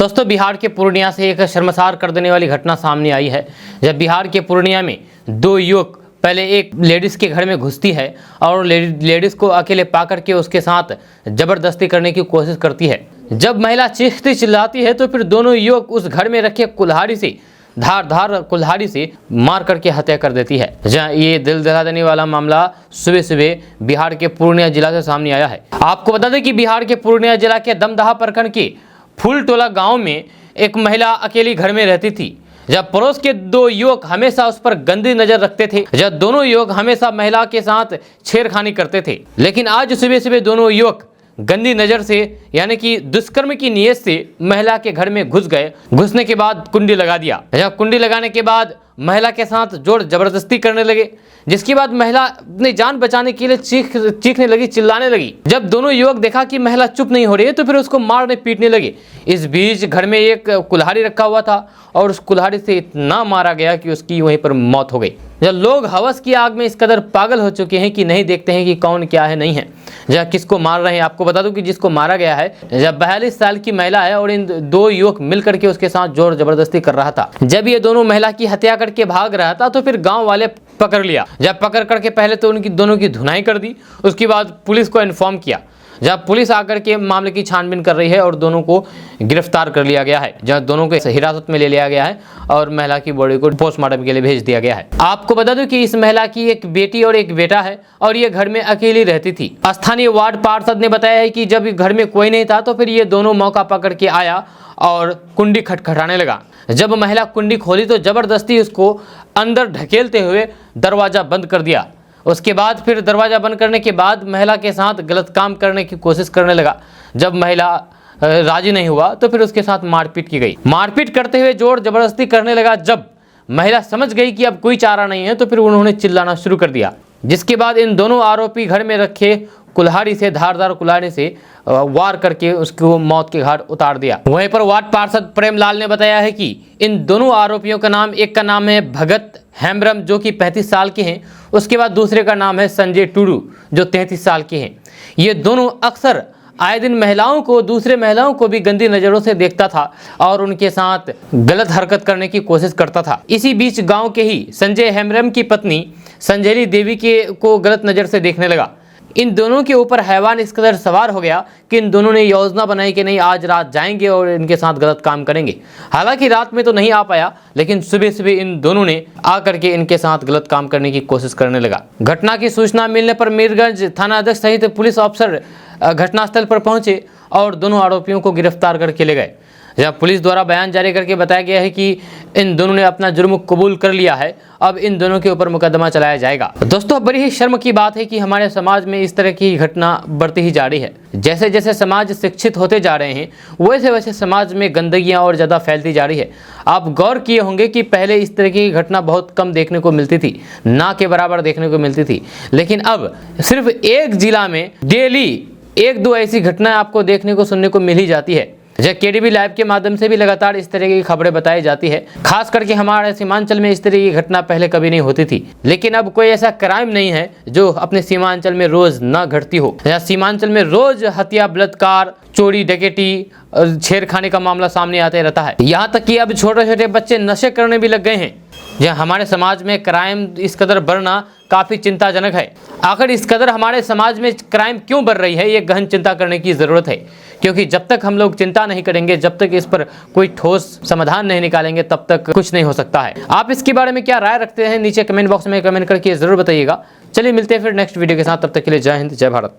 दोस्तों, बिहार के पूर्णिया से एक शर्मसार कर देने वाली घटना सामने आई है। जब बिहार के पूर्णिया में दो युवक पहले एक लेडीज़ के घर में घुसती है और लेडीज़ को अकेले पा करके उसके साथ ज़बरदस्ती करने की कोशिश करती है। जब महिला चीखती चिल्लाती है तो फिर दोनों युवक उस घर में रखे कुल्हाड़ी से धार कुल्हाड़ी से मार करके हत्या कर देती है। जहाँ ये दिल दहला देने वाला मामला सुबह सुबह बिहार के पूर्णिया जिला से सामने आया है। आपको बता दें कि बिहार के पूर्णिया जिला के दमदहा प्रखंड के फूलटोला गांव में एक महिला अकेली घर में रहती थी। जब पड़ोस के दो युवक हमेशा उस पर गंदी नजर रखते थे, जब दोनों युवक हमेशा महिला के साथ छेड़खानी करते थे। लेकिन आज सुबह सुबह दोनों युवक गंदी नज़र से यानी कि दुष्कर्म की नीयत से महिला के घर में घुस गए। घुसने के बाद कुंडी लगा दिया। जब कुंडी लगाने के बाद महिला के साथ जोर जबरदस्ती करने लगे, जिसके बाद महिला अपनी जान बचाने के लिए चीखने लगी, चिल्लाने लगी। जब दोनों युवक देखा कि महिला चुप नहीं हो रही है तो फिर उसको मारने पीटने लगे। इस बीच घर में एक कुल्हाड़ी रखा हुआ था और उस कुल्हाड़ी से इतना मारा गया कि उसकी वहीं पर मौत हो गई। जब लोग हवस की आग में इस कदर पागल हो चुके हैं कि नहीं देखते हैं कि कौन क्या है नहीं है, या किसको मार रहे हैं। आपको बता दूं कि जिसको मारा गया है जब 42 साल की महिला है और इन दो युवक मिलकर के उसके साथ जोर जबरदस्ती कर रहा था। जब ये दोनों महिला की हत्या करके भाग रहा था तो फिर गांव वाले पकड़ लिया। जब पकड़ करके पहले तो उनकी दोनों की धुनाई कर दी, उसके बाद पुलिस को इन्फॉर्म किया। जब पुलिस आकर के मामले की छानबीन कर रही है और दोनों को गिरफ्तार कर लिया गया है, जब दोनों को हिरासत में ले लिया गया है और महिला की बॉडी को पोस्टमार्टम के लिए भेज दिया गया है। आपको बता दूं कि इस महिला की एक बेटी और एक बेटा है और ये घर में अकेली रहती थी। स्थानीय वार्ड पार्षद ने बताया है कि जब घर में कोई नहीं था तो फिर ये दोनों मौका पकड़ के आया और कुंडी खटखटाने लगा। जब महिला कुंडी खोली तो जबरदस्ती उसको अंदर ढकेलते हुए दरवाजा बंद कर दिया। उसके बाद फिर दरवाजा बंद करने के बाद महिला के साथ गलत काम करने की कोशिश करने लगा। जब महिला राजी नहीं हुआ तो फिर उसके साथ मारपीट की गई। मारपीट करते हुए जोर जबरदस्ती करने लगा। जब महिला समझ गई कि अब कोई चारा नहीं है तो फिर उन्होंने चिल्लाना शुरू कर दिया, जिसके बाद इन दोनों आरोपी घर में रखे कुल्हाड़ी से धारदार कुल्हाड़ी से वार करके उसको मौत के घाट उतार दिया। वहीं पर वार्ड पार्षद प्रेमलाल ने बताया है कि इन दोनों आरोपियों का नाम, एक का नाम है भगत हेम्ब्रम जो कि 35 साल के हैं, उसके बाद दूसरे का नाम है संजय टुडू जो 33 साल के हैं। ये दोनों अक्सर आए दिन महिलाओं को, दूसरे महिलाओं को भी गंदी नज़रों से देखता था और उनके साथ गलत हरकत करने की कोशिश करता था। इसी बीच गांव के ही संजय हेम्ब्रम की पत्नी संजयली देवी को गलत नज़र से देखने लगा। इन दोनों के ऊपर हैवान इस कदर सवार हो गया कि इन दोनों ने योजना बनाई कि नहीं, आज रात जाएंगे और इनके साथ गलत काम करेंगे। हालांकि रात में तो नहीं आ पाया, लेकिन सुबह सुबह इन दोनों ने आकर के इनके साथ गलत काम करने की कोशिश करने लगा। घटना की सूचना मिलने पर मीरगंज थाना अध्यक्ष सहित पुलिस अफसर घटनास्थल पर पहुंचे और दोनों आरोपियों को गिरफ्तार करके ले गए। जब पुलिस द्वारा बयान जारी करके बताया गया है कि इन दोनों ने अपना जुर्म कबूल कर लिया है, अब इन दोनों के ऊपर मुकदमा चलाया जाएगा। दोस्तों, बड़ी ही शर्म की बात है कि हमारे समाज में इस तरह की घटना बढ़ती ही जा रही है। जैसे जैसे समाज शिक्षित होते जा रहे हैं वैसे वैसे समाज में गंदगियां और ज़्यादा फैलती जा रही है। आप गौर किए होंगे कि पहले इस तरह की घटना बहुत कम देखने को मिलती थी, ना के बराबर देखने को मिलती थी, लेकिन अब सिर्फ एक जिला में डेली एक दो ऐसी घटनाएं आपको देखने को सुनने को मिल ही जाती है। जब केडीबी लाइव के माध्यम से भी लगातार इस तरह की खबरें बताई जाती है। खास करके हमारे सीमांचल में इस तरह की घटना पहले कभी नहीं होती थी, लेकिन अब कोई ऐसा क्राइम नहीं है जो अपने सीमांचल में रोज न घटती हो। सीमांचल में रोज हत्या, बलात्कार, चोरी, डकैती और छेड़खानी का मामला सामने आते रहता है। यहाँ तक कि अब छोटे छोटे बच्चे नशे करने भी लग गए हैं। यह हमारे समाज में क्राइम इस कदर बढ़ना काफ़ी चिंताजनक है। आखिर इस कदर हमारे समाज में क्राइम क्यों बढ़ रही है, ये गहन चिंता करने की ज़रूरत है। क्योंकि जब तक हम लोग चिंता नहीं करेंगे, जब तक इस पर कोई ठोस समाधान नहीं निकालेंगे, तब तक कुछ नहीं हो सकता है। आप इसके बारे में क्या राय रखते हैं नीचे कमेंट बॉक्स में कमेंट करके ज़रूर बताइएगा। चलिए मिलते हैं फिर नेक्स्ट वीडियो के साथ, तब तक के लिए जय हिंद, जय भारत।